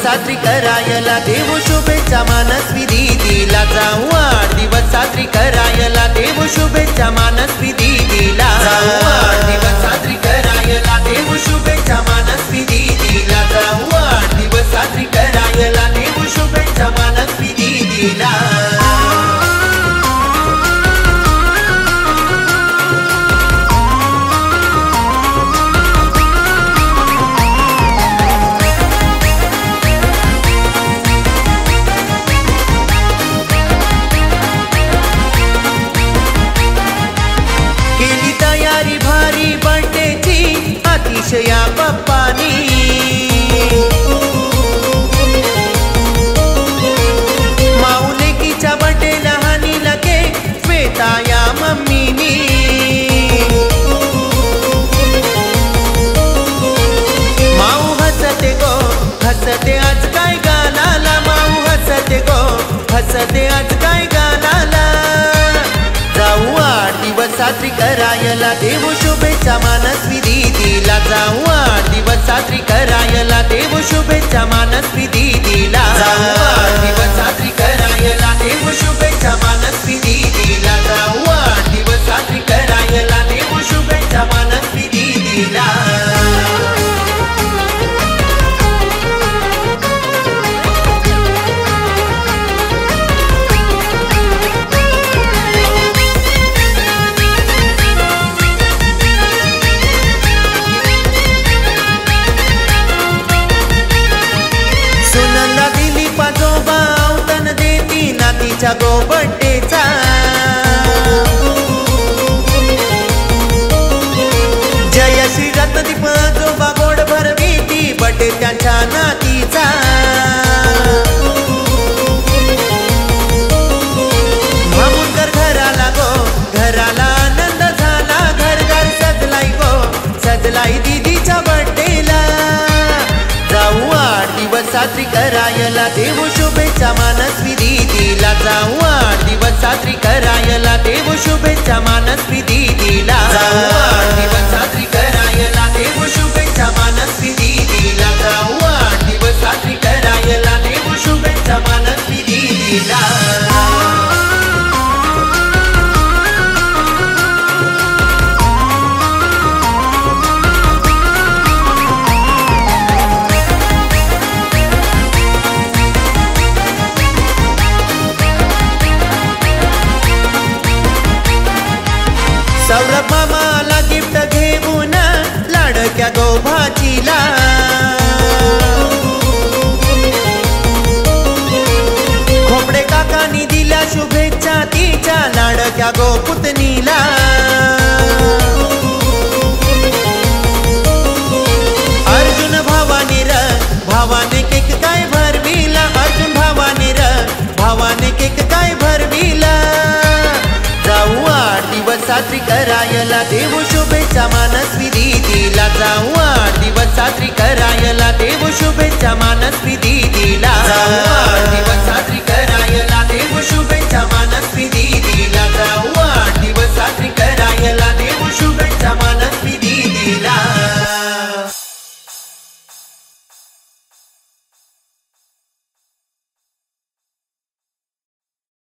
साजरी करायला देव शुभेच्छा मानसवी दीदीला जाऊ वाढदिवस साजरी करायला देव शुभेच्छा मानसवी दीदीला जाऊ वाढदिवस साजरी करायला देव शुभेच्छा मानसवी दीदीला जाऊ वाढदिवस साजरी करायला देव शुभेच्छा मानसवी दीदीला अतिशया पप्पानी माऊलेकीच्या बर्थडे लहानी लगे श्वेता या मम्मीनी माऊ हसते गो हसते आज काय गालाला माऊ हसते गो हसते आज काय गालाला जाऊ वाढदिवस साजरी करायला देव शुभेच्छा मानसवी दीदीला जाऊ वाढदिवस साजरी करायला देव शुभेच्छा मानसवी दीदीला जाऊ वाढदिवस साजरी करायला देव शुभेच्छा मानसवी दीदीला जाऊ वाढदिवस साजरी करायला देव शुभेच्छा मानसवी दीदीला नातीच्या गो बड्डेचा जय श्री रत्नदीप जोबा गोड भरवीती बड्डे त्यांच्या नातीचा भामुनकर घराला गो घराला आनंद झाला घर घर सजलाई गो सजलाई दीदीच्या बड्डेला जाऊ वाढदिवस साजरी करायला देव शुभेच्छा मानसवी दीदीला जाऊ वाढदिवस साजरी करायला देव शुभेच्छा मानसवी दीदीला जाऊ वाढदिवस साजरी करायला देव शुभेच्छा मानसवी दीदीला जाऊ वाढदिवस साजरी करायला देव शुभेच्छा मानसवी दीदीला सौरभ मामाला गिफ्ट घेऊन लाडक्या गो भाचीला खोपडे काकांनी दिल्या शुभेच्छा तिच्या लाडक्या गो पुतणीला अर्जुन भावाने केक काय भरविला अर्जुन भावाने केक काय भरविला जाऊ वाढदिवस साजरी करायला देव शुभेच्छा मानसवी दीदीला जाऊ वाढदिवस साजरी करायला देव